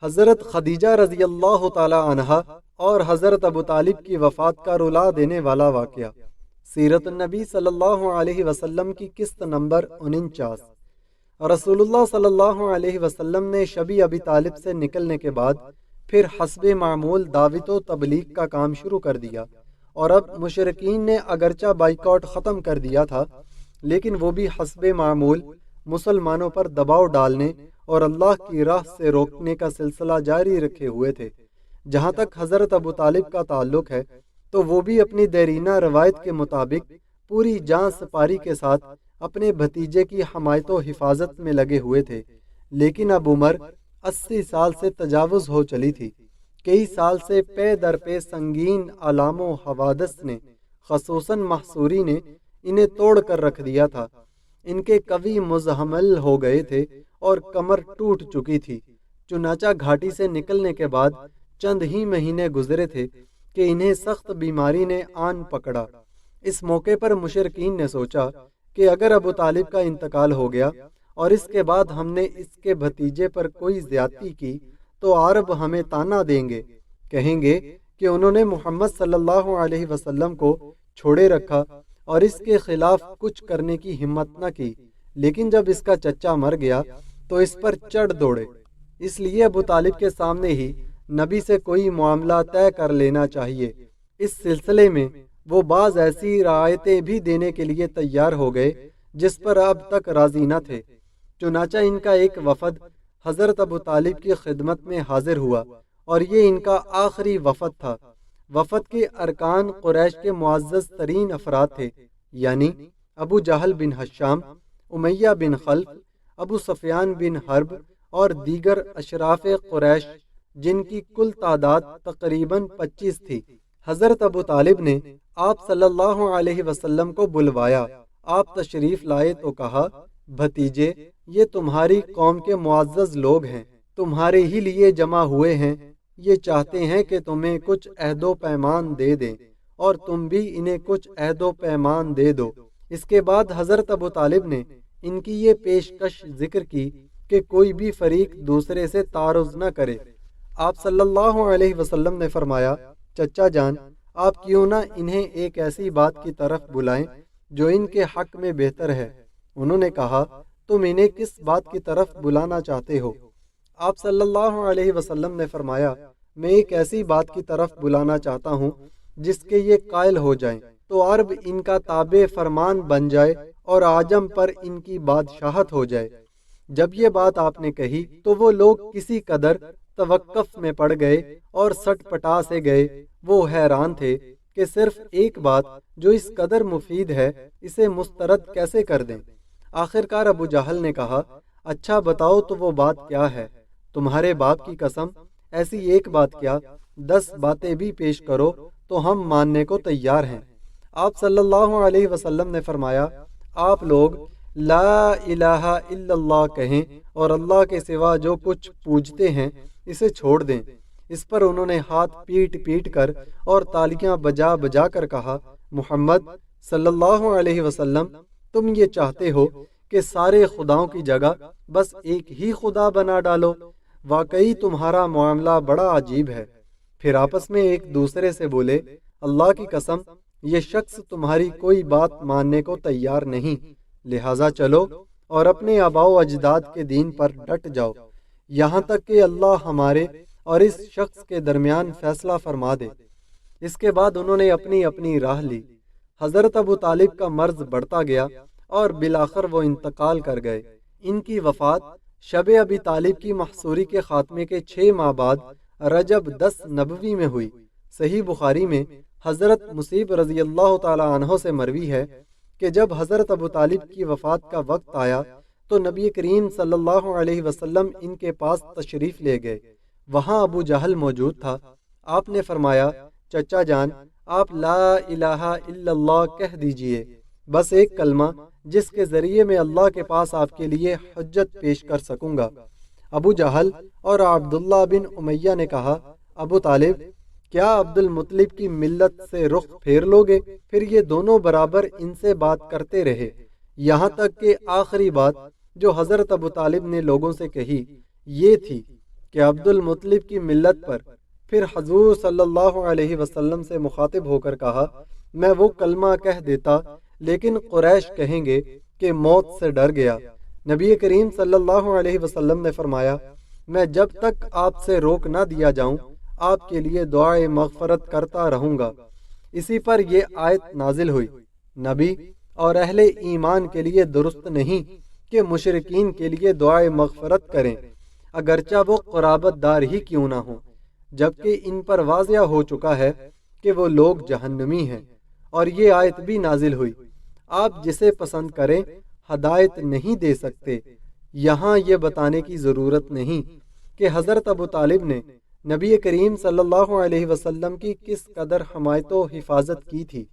حضرت خدیجہ رضی اللہ تعالی عنہا اور حضرت ابو طالب کی وفات کا رلا دینے والا واقعہ۔ سیرت النبی صلی اللہ علیہ وسلم کی قسط نمبر 49۔ رسول اللہ صلی اللہ علیہ وسلم نے شبی ابی طالب سے نکلنے کے بعد پھر حسب معمول دعوت و تبلیغ کا کام شروع کر دیا، اور اب مشرکین نے اگرچہ بائیکاٹ ختم کر دیا تھا، لیکن وہ بھی حسب معمول مسلمانوں پر دباؤ ڈالنے اور اللہ کی راہ سے روکنے کا سلسلہ جاری رکھے ہوئے تھے۔ جہاں تک حضرت ابو طالب کا تعلق ہے تو وہ بھی اپنی دیرینہ روایت کے مطابق پوری جان سپاری کے ساتھ اپنے بھتیجے کی حمایت و حفاظت میں لگے ہوئے تھے، لیکن اب عمر 80 سال سے تجاوز ہو چلی تھی۔ کئی سال سے پے در پے سنگین آلام و حوادث نے، خصوصاً محصوری نے، انہیں توڑ کر رکھ دیا تھا۔ ان کے قوی مزحمل ہو گئے تھے اور کمر ٹوٹ چکی تھی۔ چنانچہ گھاٹی سے نکلنے کے بعد چند ہی مہینے گزرے تھے کہ انہیں سخت بیماری نے آن پکڑا۔ اس موقع پر مشرکین نے سوچا کہ اگر ابو طالب کا انتقال ہو گیا اور اس کے بعد ہم نے اس کے بھتیجے پر کوئی زیادتی کی تو عرب ہمیں طعنہ دیں گے، کہیں گے کہ انہوں نے محمد صلی اللہ علیہ وسلم کو چھوڑے رکھا اور اس کے خلاف کچھ کرنے کی ہمت نہ کی، لیکن جب اس کا چچا مر گیا تو اس پر چڑھ دوڑے۔ اس لیے ابو طالب کے سامنے ہی نبی سے کوئی معاملہ طے کر لینا چاہیے۔ اس سلسلے میں وہ بعض ایسی رعایتیں بھی دینے کے لیے تیار ہو گئے جس پر اب تک راضی نہ تھے۔ چنانچہ ان کا ایک وفد حضرت ابو طالب کی خدمت میں حاضر ہوا، اور یہ ان کا آخری وفد تھا۔ وفد کے ارکان قریش کے معزز ترین افراد تھے، یعنی ابو جہل بن ہشام، امیہ بن خلف، ابو سفیان بن حرب اور دیگر اشراف قریش، جن کی کل تعداد تقریباً 25 تھی۔ حضرت ابو طالب نے آپ صلی اللہ علیہ وسلم کو بلوایا۔ آپ تشریف لائے تو کہا، بھتیجے، یہ تمہاری قوم کے معزز لوگ ہیں، تمہارے ہی لیے جمع ہوئے ہیں، یہ چاہتے ہیں کہ تمہیں کچھ عہد و پیمان دے دیں اور تم بھی انہیں کچھ عہد و پیمان دے دو۔ اس کے بعد حضرت ابو طالب نے ان کی یہ پیشکش ذکر کی کہ کوئی بھی فریق دوسرے سے تعارض نہ کرے۔ آپ صلی اللہ علیہ وسلم نے فرمایا، چچا جان، آپ کیوں نہ انہیں ایک ایسی بات کی طرف بلائیں جو ان کے حق میں بہتر ہے۔ انہوں نے کہا، تم انہیں کس بات کی طرف بلانا چاہتے ہو؟ آپ صلی اللہ علیہ وسلم نے فرمایا، میں ایک ایسی بات کی طرف بلانا چاہتا ہوں جس کے یہ قائل ہو جائیں تو عرب ان کا تابع فرمان بن جائے اور عجم پر ان کی بادشاہت ہو جائے۔ جب یہ بات آپ نے کہی تو وہ لوگ کسی قدر توقف میں پڑ گئے اور سٹ پٹا سے گئے۔ وہ حیران تھے کہ صرف ایک بات جو اس قدر مفید ہے اسے مسترد کیسے کر دیں۔ آخرکار ابو جہل نے کہا، اچھا بتاؤ تو وہ بات کیا ہے؟ تمہارے باپ کی قسم، ایسی ایک بات کیا، 10 باتیں بھی پیش کرو تو ہم ماننے کو تیار ہیں۔ آپ صلی اللہ علیہ وسلم نے فرمایا، آپ لوگ لا الہ الا اللہ کہیں اور اللہ کے سوا جو کچھ پوجتے ہیں اسے چھوڑ دیں۔ اس پر انہوں نے ہاتھ پیٹ پیٹ کر اور تالیاں بجا بجا کر کہا، محمد صلی اللہ علیہ وسلم، تم یہ چاہتے ہو کہ سارے خداؤں کی جگہ بس ایک ہی خدا بنا ڈالو؟ واقعی تمہارا معاملہ بڑا عجیب ہے۔ پھر آپس میں ایک دوسرے سے بولے، اللہ کی قسم، یہ شخص تمہاری کوئی بات ماننے کو تیار نہیں، لہٰذا چلو اور اپنے آباء و اجداد کے دین پر ڈٹ جاؤ، یہاں تک کہ اللہ ہمارے اور اس شخص کے درمیان فیصلہ فرما دے۔ اس کے بعد انہوں نے اپنی اپنی راہ لی۔ حضرت ابو طالب کا مرض بڑھتا گیا اور بالآخر وہ انتقال کر گئے۔ ان کی وفات شب ابی طالب کی محصوری کے خاتمے کے 6 ماہ بعد رجب 10 نبوی میں ہوئی۔ صحیح بخاری میں حضرت مصیب رضی اللہ تعالی عنہ سے مروی ہے کہ جب حضرت ابو طالب کی وفات کا وقت آیا تو نبی کریم صلی اللہ علیہ وسلم ان کے پاس تشریف لے گئے۔ وہاں ابو جہل موجود تھا۔ آپ نے فرمایا، چچا جان، آپ لا الہ الا اللہ کہہ دیجئے، بس ایک کلمہ جس کے ذریعے میں اللہ کے پاس آپ کے لیے حجت پیش کر سکوں گا۔ ابو جہل اور عبداللہ بن امیہ نے کہا، ابو طالب، کیا عبد المطلب کی ملت سے رخ پھیر لوگے؟ پھر یہ دونوں برابر ان سے بات کرتے رہے، یہاں تک کہ آخری بات جو حضرت ابو طالب نے لوگوں سے کہی یہ تھی کہ عبد المطلب کی ملت پر۔ پھر حضور صلی اللہ علیہ وسلم سے مخاطب ہو کر کہا، میں وہ کلمہ کہہ دیتا لیکن قریش کہیں گے کہ موت سے ڈر گیا۔ نبی کریم صلی اللہ علیہ وسلم نے فرمایا، میں جب تک آپ سے روک نہ دیا جاؤں آپ کے لیے دعائے مغفرت کرتا رہوں گا۔ اسی پر یہ آیت نازل ہوئی، نبی اور اہل ایمان کے لیے درست نہیں کہ مشرکین کے لیے دعائے مغفرت کریں، اگرچہ وہ قرابت دار ہی کیوں نہ ہوں، جبکہ ان پر واضح ہو چکا ہے کہ وہ لوگ جہنمی ہیں۔ اور یہ آیت بھی نازل ہوئی، آپ جسے پسند کریں ہدایت نہیں دے سکتے۔ یہاں یہ بتانے کی ضرورت نہیں کہ حضرت ابو طالب نے نبی کریم صلی اللہ علیہ وسلم کی کس قدر حمایت و حفاظت کی تھی۔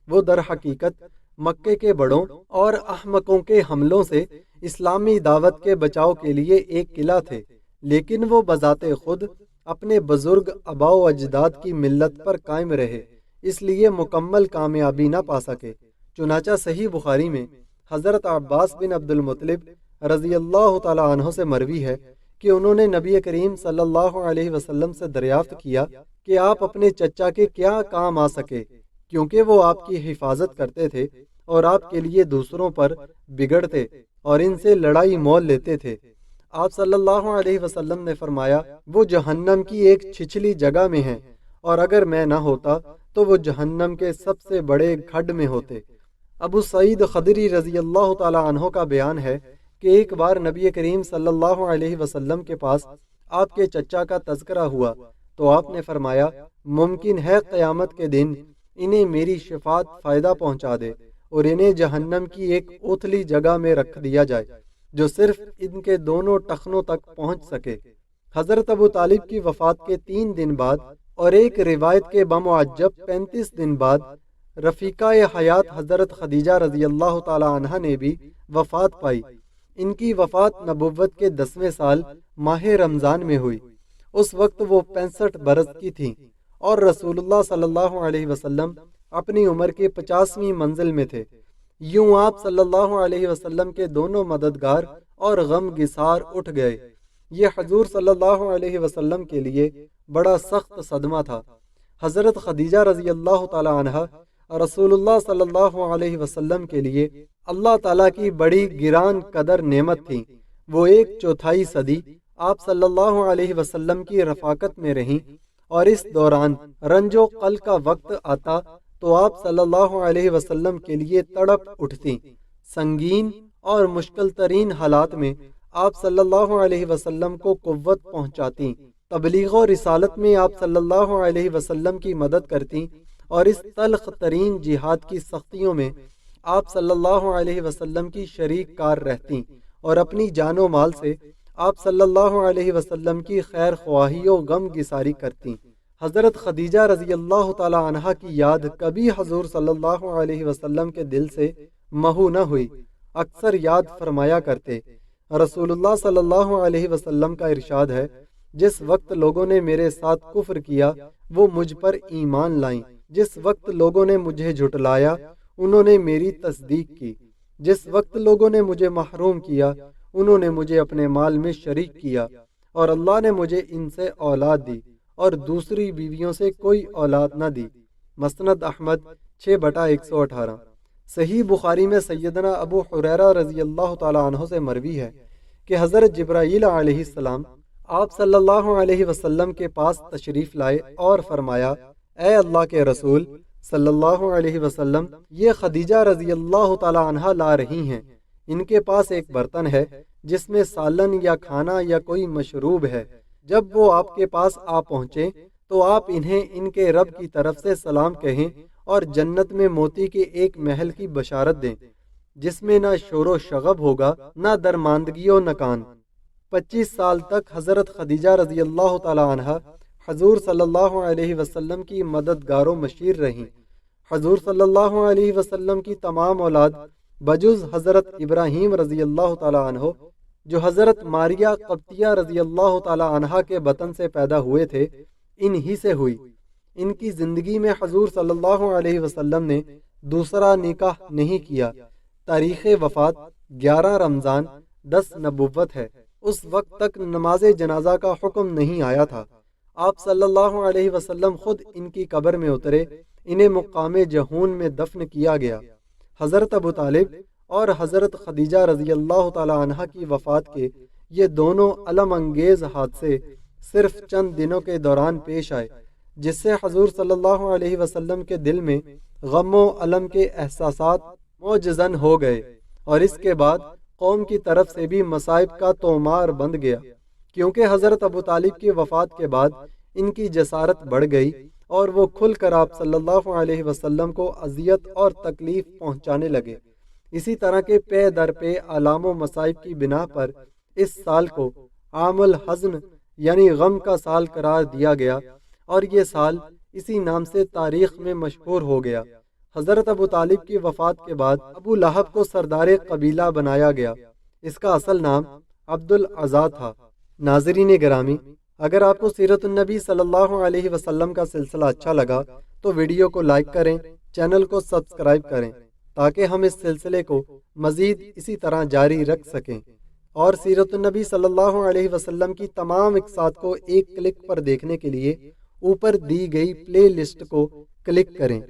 وہ در حقیقت مکے کے بڑوں اور احمقوں کے حملوں سے اسلامی دعوت کے بچاؤ کے لیے ایک قلعہ تھے، لیکن وہ بذات خود اپنے بزرگ آباء و اجداد کی ملت پر قائم رہے، اس لیے مکمل کامیابی نہ پا سکے۔ چنانچہ صحیح بخاری میں حضرت عباس بن عبد المطلب رضی اللہ تعالی عنہ سے مروی ہے کہ انہوں نے نبی کریم صلی اللہ علیہ وسلم سے دریافت کیا کہ آپ اپنے چچا کے کیا کام آ سکے، کیونکہ وہ آپ کی حفاظت کرتے تھے اور آپ کے لیے دوسروں پر بگڑتے اور ان سے لڑائی مول لیتے تھے۔ آپ صلی اللہ علیہ وسلم نے فرمایا، وہ جہنم کی ایک چھچلی جگہ میں ہیں، اور اگر میں نہ ہوتا تو وہ جہنم کے سب سے بڑے کھڈ میں ہوتے۔ ابو سعید خدری رضی اللہ تعالی عنہ کا بیان ہے کہ ایک بار نبی کریم صلی اللہ علیہ وسلم کے پاس آپ کے چچا کا تذکرہ ہوا تو آپ نے فرمایا، ممکن ہے قیامت کے دن انہیں میری شفاعت فائدہ پہنچا دے اور انہیں جہنم کی ایک اوتھلی جگہ میں رکھ دیا جائے جو صرف ان کے دونوں ٹخنوں تک پہنچ سکے۔ حضرت ابو طالب کی وفات کے 3 دن بعد اور ایک روایت کے بمعجب 35 دن بعد رفیقہ حیات حضرت خدیجہ رضی اللہ تعالی عنہ نے بھی وفات پائی۔ ان کی وفات نبوت کے 10ویں سال ماہ رمضان میں ہوئی۔ اس وقت وہ 65 برس کی تھیں اور رسول اللہ صلی اللہ علیہ وسلم اپنی عمر کے 50ویں منزل میں تھے۔ یوں آپ صلی اللہ علیہ وسلم کے دونوں مددگار اور غم گسار اٹھ گئے۔ یہ حضور صلی اللہ علیہ وسلم کے لیے بڑا سخت صدمہ تھا۔ حضرت خدیجہ رضی اللہ تعالی عنہ رسول اللہ صلی اللہ علیہ وسلم کے لیے اللہ تعالیٰ کی بڑی گران قدر نعمت تھی۔ وہ 1/4 صدی آپ صلی اللہ علیہ وسلم کی رفاقت میں رہیں، اور اس دوران رنج و قل کا وقت آتا تو آپ صلی اللہ علیہ وسلم کے لیے تڑپ اٹھتی۔ سنگین اور مشکل ترین حالات میں آپ صلی اللہ علیہ وسلم کو قوت پہنچاتی، تبلیغ و رسالت میں آپ صلی اللہ علیہ وسلم کی مدد کرتی، اور اس تلخ ترین جہاد کی سختیوں میں آپ صلی اللہ علیہ وسلم کی شریک کار رہتی، اور اپنی جان و مال سے آپ صلی اللہ علیہ وسلم کی خیر خواہی و غم گساری کرتی۔ حضرت خدیجہ رضی اللہ تعالی عنہ کی یاد کبھی حضور صلی اللہ علیہ وسلم کے دل سے محو نہ ہوئی، اکثر یاد فرمایا کرتے۔ رسول اللہ صلی اللہ علیہ وسلم کا ارشاد ہے، جس وقت لوگوں نے میرے ساتھ کفر کیا وہ مجھ پر ایمان لائیں، جس وقت لوگوں نے مجھے جھٹلایا انہوں نے میری تصدیق کی، جس وقت لوگوں نے مجھے محروم کیا انہوں نے مجھے اپنے مال میں شریک کیا، اور اللہ نے مجھے ان سے اولاد دی اور دوسری بیویوں سے کوئی اولاد نہ دی۔ مسند احمد 6/118۔ صحیح بخاری میں سیدنا ابو ہریرہ رضی اللہ تعالی عنہ سے مروی ہے کہ حضرت جبرائیل علیہ السلام آپ صلی اللہ علیہ وسلم کے پاس تشریف لائے اور فرمایا، اے اللہ کے رسول صلی اللہ علیہ وسلم، یہ خدیجہ رضی اللہ تعالی عنہ لا رہی ہیں، ان کے پاس ایک برتن ہے جس میں سالن یا کھانا یا کوئی مشروب ہے۔ جب وہ آپ کے پاس آ پہنچے تو آپ انہیں ان کے رب کی طرف سے سلام کہیں اور جنت میں موتی کے ایک محل کی بشارت دیں جس میں نہ شور و شغب ہوگا نہ درماندگی و نکان۔ 25 سال تک حضرت خدیجہ رضی اللہ تعالی عنہ حضور صلی اللہ علیہ وسلم کی مددگار و مشیر رہیں۔ حضور صلی اللہ علیہ وسلم کی تمام اولاد بجز حضرت ابراہیم رضی اللہ تعالی عنہ جو حضرت ماریہ قبطیہ رضی اللہ تعالی عنہ کے بطن سے پیدا ہوئے تھے، ان ہی سے ہوئی۔ ان کی زندگی میں حضور صلی اللہ علیہ وسلم نے دوسرا نکاح نہیں کیا۔ تاریخ وفات 11 رمضان 10 نبوت ہے۔ اس وقت تک نماز جنازہ کا حکم نہیں آیا تھا۔ آپ صلی اللہ علیہ وسلم خود ان کی قبر میں اترے، انہیں مقام جہون میں دفن کیا گیا۔ حضرت ابو طالب اور حضرت خدیجہ رضی اللہ تعالی عنہ کی وفات کے یہ دونوں الم انگیز حادثے صرف چند دنوں کے دوران پیش آئے، جس سے حضور صلی اللہ علیہ وسلم کے دل میں غم و الم کے احساسات موجزن ہو گئے، اور اس کے بعد قوم کی طرف سے بھی مصائب کا تومار بند گیا، کیونکہ حضرت ابو طالب کی وفات کے بعد ان کی جسارت بڑھ گئی اور وہ کھل کر آپ صلی اللہ علیہ وسلم کو اذیت اور تکلیف پہنچانے لگے۔ اسی طرح کے پے در پے آلام و مصائب کی بنا پر اس سال کو عام الحزن یعنی غم کا سال قرار دیا گیا، اور یہ سال اسی نام سے تاریخ میں مشہور ہو گیا۔ حضرت ابو طالب کی وفات کے بعد ابو لہب کو سردار قبیلہ بنایا گیا۔ اس کا اصل نام عبد العزیٰ تھا۔ ناظرین گرامی، اگر آپ کو سیرت النبی صلی اللہ علیہ وسلم کا سلسلہ اچھا لگا تو ویڈیو کو لائک کریں، چینل کو سبسکرائب کریں، تاکہ ہم اس سلسلے کو مزید اسی طرح جاری رکھ سکیں، اور سیرت النبی صلی اللہ علیہ وسلم کی تمام اقساط کو ایک کلک پر دیکھنے کے لیے اوپر دی گئی پلے لسٹ کو کلک کریں۔